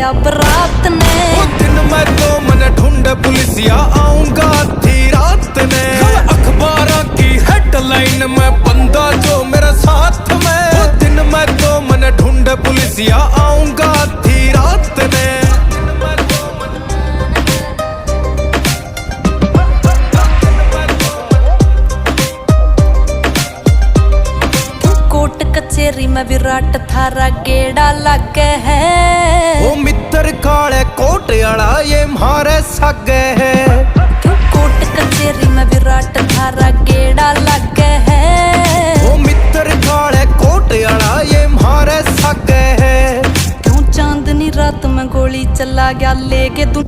बुलाया बरात ने। वो दिन मैं तो मन ढूंढ पुलिसिया आऊंगा थी रात ने। अखबारों की हेडलाइन में बंदा जो मेरा साथ में। वो दिन मैं तो मन ढूंढ पुलिसिया आऊंगा थी रात ने। कोर्ट कचेरी में विराट थारा गेड़ा लग है। वो मित्र काले कोट आला ये मारे सगे है। क्यों कोर्ट कचेरी में विराट थारा गेड़ा लग है। वो मित्र काले कोट आला ये मारे सगे है। क्यों चांदनी रात में गोली चला गया लेके तू।